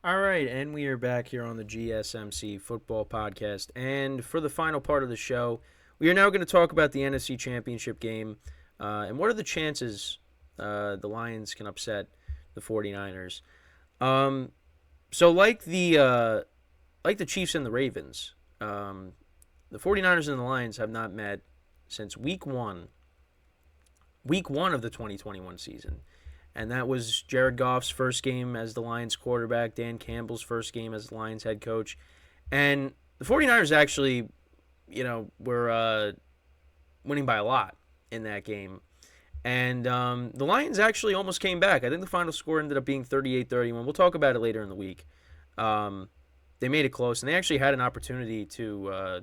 All right, and we are back here on the GSMC football podcast. And for the final part of the show, we are now going to talk about the NFC Championship game and what are the chances the Lions can upset the 49ers. Um, so, like the Chiefs and the Ravens, the 49ers and the Lions have not met since week one of the 2021 season. And that was Jared Goff's first game as the Lions quarterback, Dan Campbell's first game as the Lions head coach. And the 49ers actually, were winning by a lot in that game. And the Lions actually almost came back. I think the final score ended up being 38-31. We'll talk about it later in the week. They made it close, and they actually had an opportunity to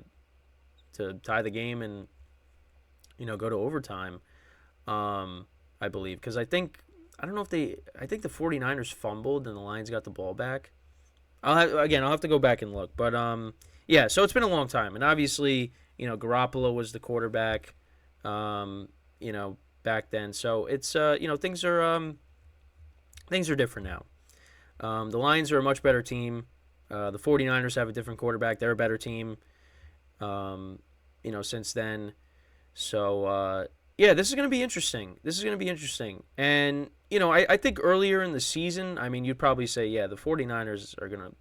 tie the game and go to overtime. I believe because I don't know if I think the 49ers fumbled and the Lions got the ball back. I'll have to go back and look. But yeah, so it's been a long time. And obviously, Garoppolo was the quarterback, back then. So it's, things are different now. The Lions are a much better team. The 49ers have a different quarterback. They're a better team, since then. So, yeah, this is going to be interesting. And, I think earlier in the season, I mean, you'd probably say, yeah, the 49ers are going to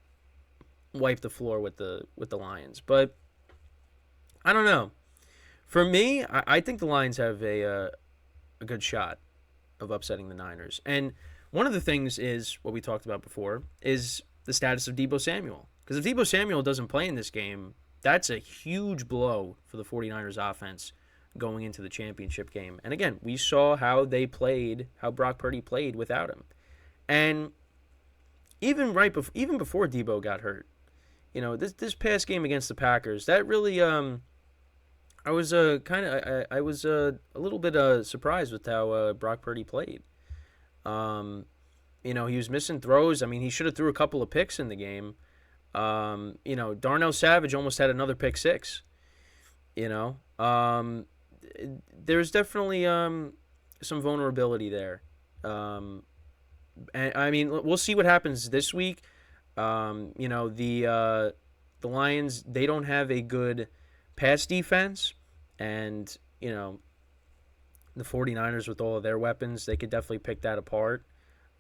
wipe the floor with the Lions. But I don't know. For me, I think the Lions have a good shot of upsetting the Niners. And one of the things is what we talked about before is the status of Deebo Samuel. Because if Deebo Samuel doesn't play in this game, that's a huge blow for the 49ers offense going into the championship game. And again, we saw how Brock Purdy played without him. And even before Deebo got hurt, this past game against the Packers, that really I was a little bit surprised with how Brock Purdy played. He was missing throws. I mean, he should have threw a couple of picks in the game. Darnell Savage almost had another pick six. There's definitely some vulnerability there. And I mean, we'll see what happens this week. The Lions, they don't have a good pass defense, and the 49ers with all of their weapons, they could definitely pick that apart.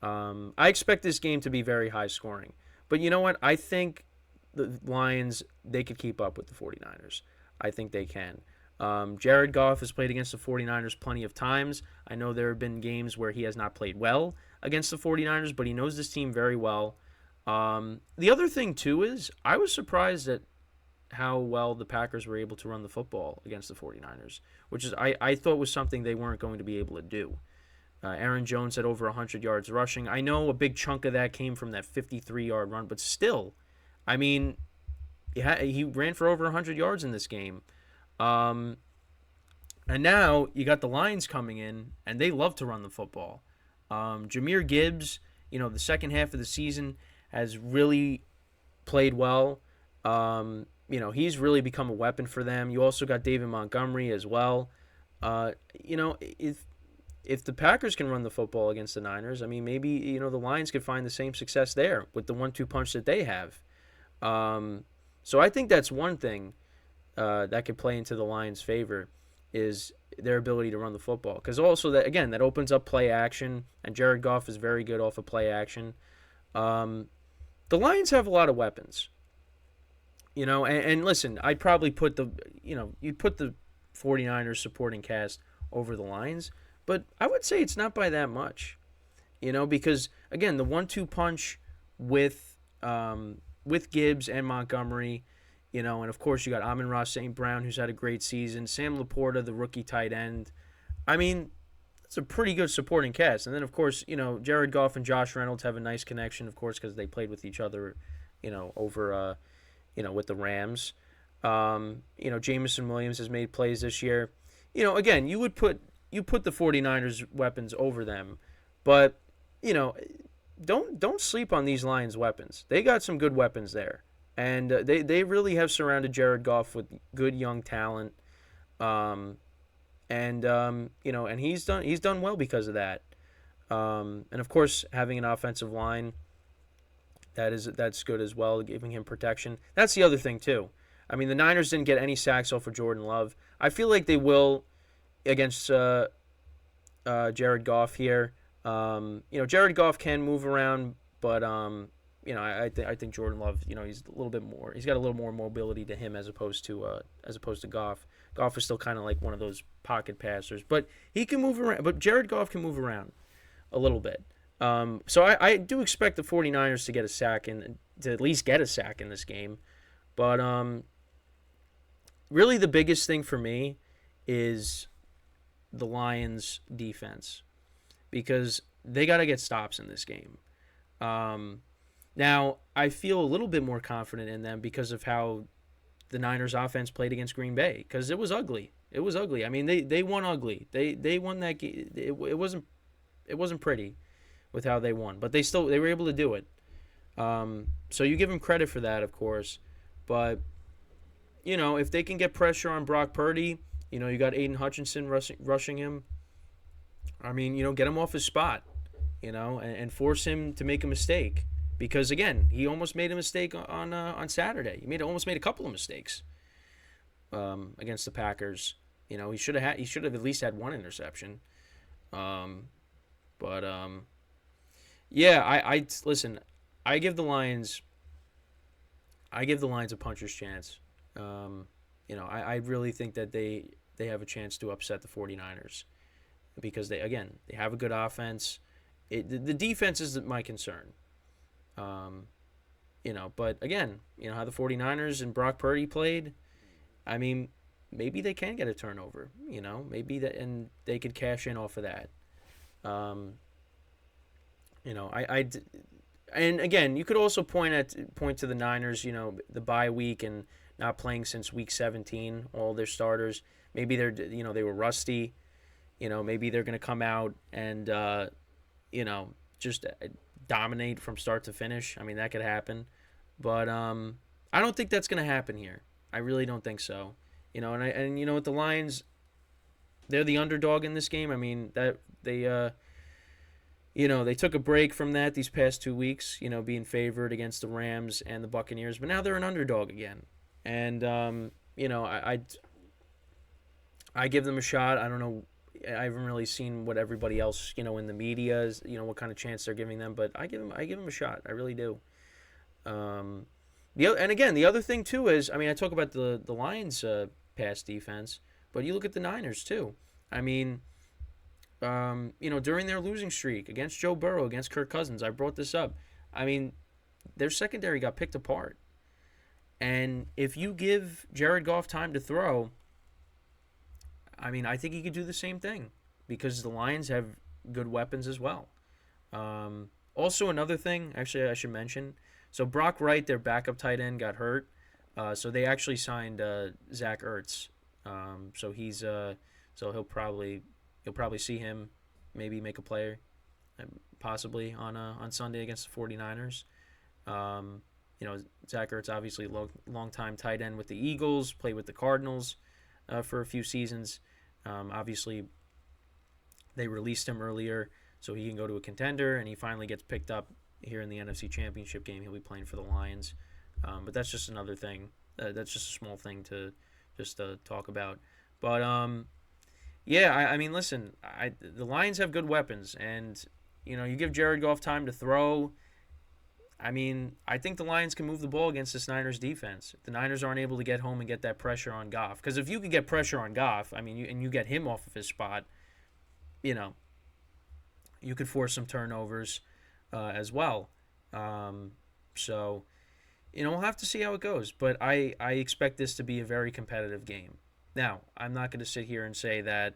I expect this game to be very high scoring. But you know what? I think the Lions, they could keep up with the 49ers. I think they can. Jared Goff has played against the 49ers plenty of times. I know there have been games where he has not played well against the 49ers, but he knows this team very well. The other thing, too, is I was surprised at how well the Packers were able to run the football against the 49ers, which is I thought was something they weren't going to be able to do. Aaron Jones had over 100 yards rushing. I know a big chunk of that came from that 53-yard run, but still, I mean, he ran for over 100 yards in this game. And now you got the Lions coming in, and they love to run the football. Jahmyr Gibbs, the second half of the season has really played well. He's really become a weapon for them. You also got David Montgomery as well. If the Packers can run the football against the Niners, I mean, maybe, the Lions could find the same success there with the 1-2 punch that they have. So I think that's one thing that could play into the Lions' favor is their ability to run the football. Because also, that opens up play action, and Jared Goff is very good off of play action. The Lions have a lot of weapons. And listen, I'd probably put you'd put the 49ers supporting cast over the Lions, but I would say it's not by that much. Because, again, the 1-2 punch with Gibbs and Montgomery, and of course you got AmonRaSt.Brown, who's had a great season, Sam Laporta, the rookie tight end. I mean, it's a pretty good supporting cast. And then, of course, Jared Goff and Josh Reynolds have a nice connection, of course, because they played with each other, over, with the Rams. Jameson Williams has made plays this year. Again, you put the 49ers weapons over them, but, don't sleep on these Lions weapons. They got some good weapons there. And they really have surrounded Jared Goff with good young talent. And he's done well because of that. And of course, having an offensive line That's good as well, giving him protection. That's the other thing too. I mean, the Niners didn't get any sacks off of Jordan Love. I feel like they will against Jared Goff here. Jared Goff can move around, but I think Jordan Love, he's a little bit more. He's got a little more mobility to him as opposed to Goff. Goff is still kind of like one of those pocket passers, but he can move around. But Jared Goff can move around a little bit. So I do expect the 49ers to get a sack and to at least get a sack in this game. But really the biggest thing for me is the Lions defense, because they got to get stops in this game. Now, I feel a little bit more confident in them because of how the Niners offense played against Green Bay, because it was ugly. It was ugly. I mean, they won ugly. They won that game. It wasn't pretty with how they won, but they were able to do it. So you give them credit for that, of course. But if they can get pressure on Brock Purdy, you got Aiden Hutchinson rushing him. I mean, get him off his spot, and force him to make a mistake. Because again, he almost made a mistake on Saturday. He almost made a couple of mistakes against the Packers. He should have at least had one interception. Yeah, I listen. I give the Lions a puncher's chance. I really think that they have a chance to upset the 49ers because they have a good offense. The defense is my concern. But again, how the 49ers and Brock Purdy played, I mean, maybe they can get a turnover, maybe that, and they could cash in off of that. And again, you could also point to the Niners, the bye week and not playing since week 17, all their starters. Maybe they were rusty. Maybe they're going to come out and, just dominate from start to finish. I mean, that could happen. But I don't think that's going to happen here. I really don't think so. And with the Lions, they're the underdog in this game. I mean, that they took a break from that these past 2 weeks, being favored against the Rams and the Buccaneers, but now they're an underdog again. And I give them a shot. I don't know. I haven't really seen what everybody else, in the media is, what kind of chance they're giving them, but I give them a shot. I really do. And again, the other thing too is, I mean, I talk about the Lions pass defense, but you look at the Niners too. I mean, during their losing streak against Joe Burrow, against Kirk Cousins, I brought this up. I mean, their secondary got picked apart. And if you give Jared Goff time to throw, I mean, I think he could do the same thing because the Lions have good weapons as well. Also, another thing, actually, I should mention. So Brock Wright, their backup tight end, got hurt. So they actually signed Zach Ertz. So he'll probably see him maybe make a play, possibly on Sunday against the 49ers. Zach Ertz, obviously long-time tight end with the Eagles, played with the Cardinals for a few seasons. Obviously, they released him earlier so he can go to a contender, and he finally gets picked up here in the NFC Championship game. He'll be playing for the Lions. But that's just another thing. That's just a small thing to just talk about. But, I mean, listen, the Lions have good weapons, and, you give Jared Goff time to throw. I mean, I think the Lions can move the ball against this Niners defense. If the Niners aren't able to get home and get that pressure on Goff. Because if you can get pressure on Goff, I mean, you get him off of his spot, you could force some turnovers as well. So, we'll have to see how it goes. But I expect this to be a very competitive game. Now, I'm not going to sit here and say that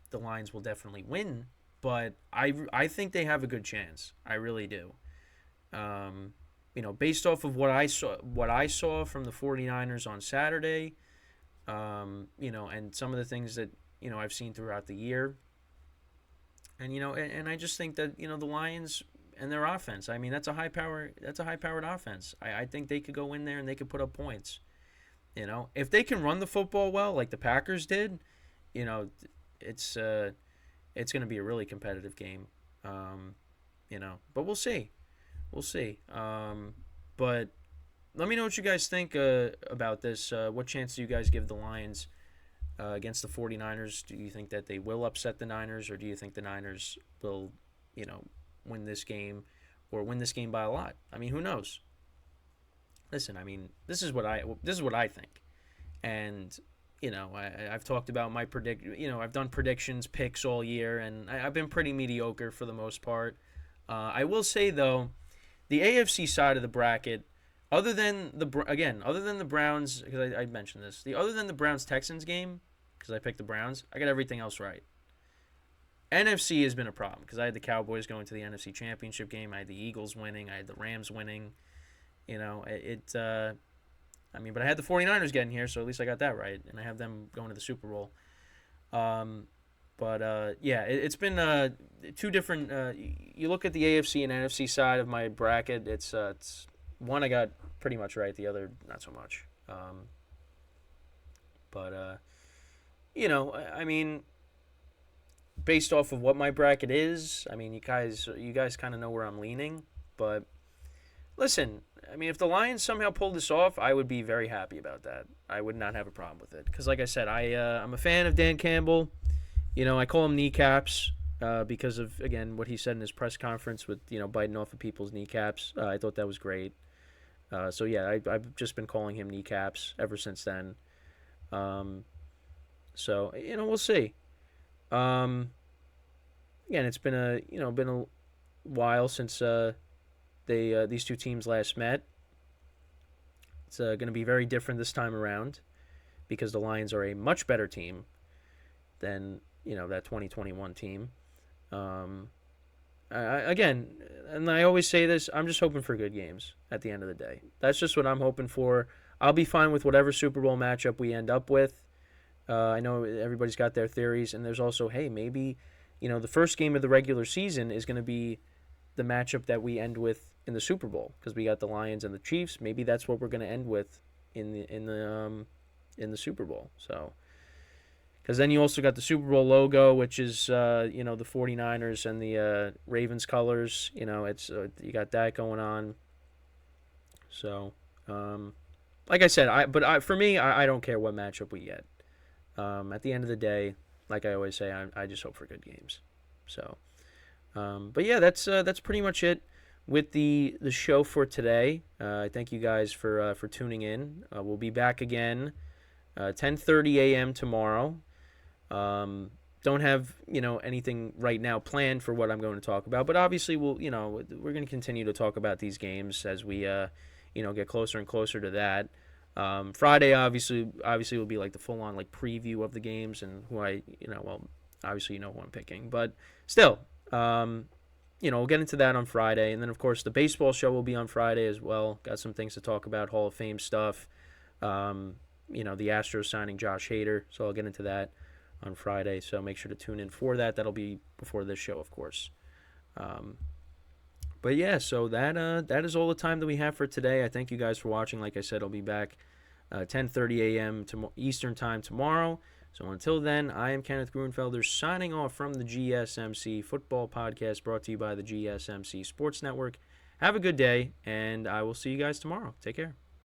the Lions will definitely win, but I think they have a good chance. I really do. Based off of what I saw from the 49ers on Saturday, and some of the things that, I've seen throughout the year. And, and I just think that, the Lions and their offense, I mean, that's a high-powered offense. I think they could go in there and they could put up points. If they can run the football well, like the Packers did, it's going to be a really competitive game. But we'll see. We'll see. But let me know what you guys think about this. What chance do you guys give the Lions against the 49ers? Do you think that they will upset the Niners, or do you think the Niners will, you know, win this game or win this game by a lot? I mean, who knows? Listen, I mean, this is what I think. And I've talked about my I've done predictions, picks all year, and I've been pretty mediocre for the most part. I will say though, the AFC side of the bracket, other than the Browns, because I mentioned this, other than the Browns Texans game, because I picked the Browns, I got everything else right. NFC has been a problem because I had the Cowboys going to the NFC Championship game, I had the Eagles winning, I had the Rams winning. But I had the 49ers getting here, so at least I got that right, and I have them going to the Super Bowl. It's been two different. You look at the AFC and NFC side of my bracket. It's one I got pretty much right, the other not so much. I mean, based off of what my bracket is, I mean, you guys kind of know where I'm leaning, but listen, I mean, if the Lions somehow pulled this off, I would be very happy about that. I would not have a problem with it. Because, like I said, I'm a fan of Dan Campbell. I call him kneecaps because of, again, what he said in his press conference with, biting off of people's kneecaps. I thought that was great. I've just been calling him kneecaps ever since then. We'll see. Again, it's been a while since these two teams last met. It's going to be very different this time around because the Lions are a much better team than that 2021 team. Again, and I always say this, I'm just hoping for good games at the end of the day. That's just what I'm hoping for. I'll be fine with whatever Super Bowl matchup we end up with. I know everybody's got their theories, and there's also, hey, maybe the first game of the regular season is going to be the matchup that we end with in the Super Bowl because we got the Lions and the Chiefs. Maybe that's what we're going to end with in the Super Bowl. So, because then you also got the Super Bowl logo, which is the 49ers and the Ravens colors. It's you got that going on. So, like I said, for me, I don't care what matchup we get. At the end of the day, like I always say, I just hope for good games. So. That's pretty much it with the show for today. I thank you guys for tuning in. We'll be back again 10:30 a.m. tomorrow. Don't have anything right now planned for what I'm going to talk about, but obviously we're going to continue to talk about these games as we get closer and closer to that. Friday obviously will be like the full on like preview of the games and who obviously who I'm picking, but still. We'll get into that on Friday. And then, of course, the baseball show will be on Friday as well. Got some things to talk about, Hall of Fame stuff. The Astros signing Josh Hader. So I'll get into that on Friday. So make sure to tune in for that. That'll be before this show, of course. So that is all the time that we have for today. I thank you guys for watching. Like I said, I'll be back 10:30 a.m. Eastern Time tomorrow. So until then, I am Kenneth Grunfelder signing off from the GSMC Football Podcast brought to you by the GSMC Sports Network. Have a good day, and I will see you guys tomorrow. Take care.